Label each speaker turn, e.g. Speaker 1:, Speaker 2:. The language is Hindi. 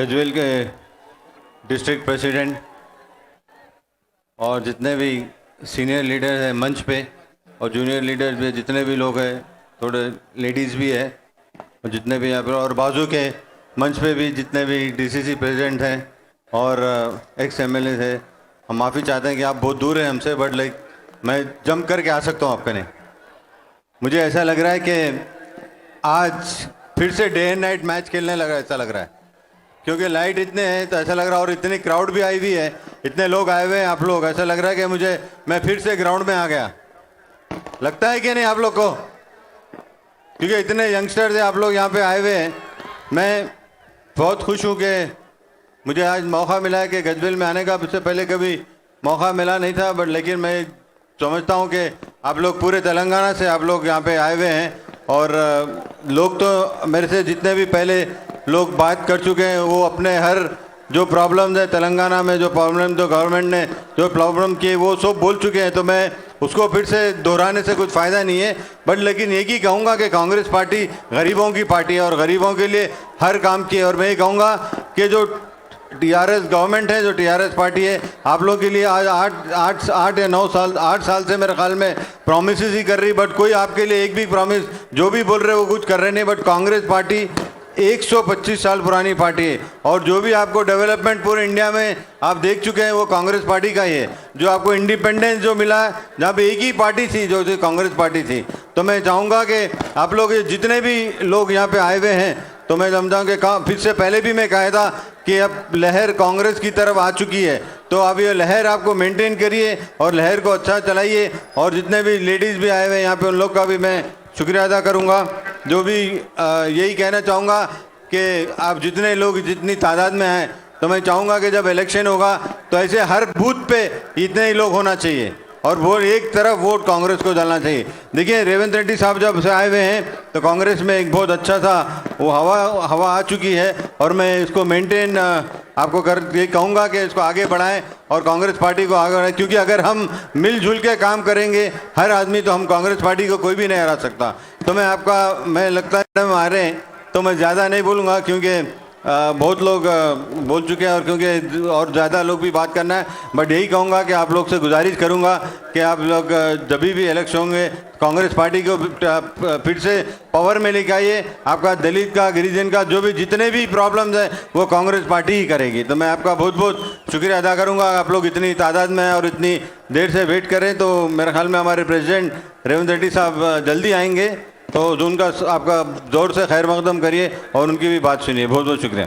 Speaker 1: गजवेल के डिस्ट्रिक्ट प्रेसिडेंट और जितने भी सीनियर लीडर हैं मंच पे और जूनियर लीडर भी जितने भी लोग हैं, थोड़े लेडीज़ भी है और जितने भी यहाँ पर, और बाजू के मंच पे भी जितने भी डीसीसी प्रेसिडेंट हैं और एक्स एमएलए है, हम माफ़ी चाहते हैं कि आप बहुत दूर हैं हमसे, बट लाइक मैं जंप करके आ सकता हूँ आपके नहीं। मुझे ऐसा लग रहा है कि आज फिर से डे एंड नाइट मैच खेलने लगा ऐसा लग रहा है, क्योंकि लाइट इतने हैं तो ऐसा लग रहा है, और इतनी क्राउड भी आई हुई है, इतने लोग आए हुए हैं आप लोग, ऐसा लग रहा है कि मैं फिर से ग्राउंड में आ गया। लगता है कि नहीं आप लोग को? क्योंकि इतने यंगस्टर्स हैं आप लोग यहाँ पे आए हुए हैं। मैं बहुत खुश हूँ कि मुझे आज मौका मिला है कि गजवेल में आने का, इससे पहले कभी मौका मिला नहीं था, बट लेकिन मैं समझता हूँ कि आप लोग पूरे तेलंगाना से आप लोग यहाँ पे आए हुए हैं, और लोग तो मेरे से जितने भी पहले लोग बात कर चुके हैं, वो अपने हर जो प्रॉब्लम्स है तेलंगाना में, जो प्रॉब्लम जो गवर्नमेंट ने जो प्रॉब्लम किए वो सब बोल चुके हैं, तो मैं उसको फिर से दोहराने से कुछ फ़ायदा नहीं है। बट लेकिन एक ही कहूँगा कि कांग्रेस पार्टी गरीबों की पार्टी है और गरीबों के लिए हर काम किए, और मैं ये कहूँगा कि जो टीआरएस गवर्नमेंट है, जो टीआरएस पार्टी है, आप लोग के लिए आज 8 या 9 साल 8 साल से मेरे ख्याल में प्रॉमिस ही कर रही, बट कोई आपके लिए एक भी प्रॉमिस जो भी बोल रहे वो कुछ कर रहे नहीं। बट कांग्रेस पार्टी 125 साल पुरानी पार्टी है, और जो भी आपको डेवलपमेंट पूरे इंडिया में आप देख चुके हैं वो कांग्रेस पार्टी का ही है। जो आपको इंडिपेंडेंस जो मिला है, जहाँ पे एक ही पार्टी थी जो कांग्रेस पार्टी थी, तो मैं चाहूँगा कि आप लोग जितने भी लोग यहाँ पे आए हुए हैं, तो मैं समझाऊँ कि फिर से पहले भी मैं कहा था कि अब लहर कांग्रेस की तरफ आ चुकी है, तो अब ये लहर आपको मेंटेन करिए और लहर को अच्छा चलाइए। और जितने भी लेडीज़ भी आए हुए हैं यहाँ पे, उन लोग का भी मैं शुक्रिया अदा करूँगा। जो भी यही कहना चाहूँगा कि आप जितने लोग जितनी तादाद में हैं, तो मैं चाहूँगा कि जब इलेक्शन होगा तो ऐसे हर बूथ पे इतने ही लोग होना चाहिए, और वो एक तरफ वोट कांग्रेस को डालना चाहिए। देखिए रेवंत रेड्डी साहब जब से आए हुए हैं तो कांग्रेस में एक बहुत अच्छा सा वो हवा आ चुकी है, और मैं इसको मेंटेन आपको ये कहूँगा कि इसको आगे बढ़ाएं और कांग्रेस पार्टी को आगे बढ़ाएं, क्योंकि अगर हम मिलजुल के काम करेंगे हर आदमी, तो हम कांग्रेस पार्टी को कोई भी नहीं हरा सकता। तो मैं लगता है आ रहे हैं, तो मैं ज़्यादा नहीं बोलूँगा क्योंकि बहुत लोग बोल चुके हैं, और क्योंकि और ज़्यादा लोग भी बात करना है, बट यही कहूँगा कि आप लोग से गुजारिश करूँगा कि आप लोग जब भी इलेक्शन होंगे कांग्रेस पार्टी को फिर से पावर में लेके आइए। आपका दलित का, गिरिजन का, जो भी जितने भी प्रॉब्लम्स हैं वो कांग्रेस पार्टी ही करेगी। तो मैं आपका बहुत बहुत शुक्रिया अदा करूँगा। आप लोग इतनी तादाद में और इतनी देर से वेट करें, तो मेरे ख्याल में हमारे प्रेसिडेंट रेवंत रेड्डी साहब जल्दी आएंगे, तो उनका आपका ज़ोर से खैर मकदम करिए और उनकी भी बात सुनिए। बहुत बहुत शुक्रिया।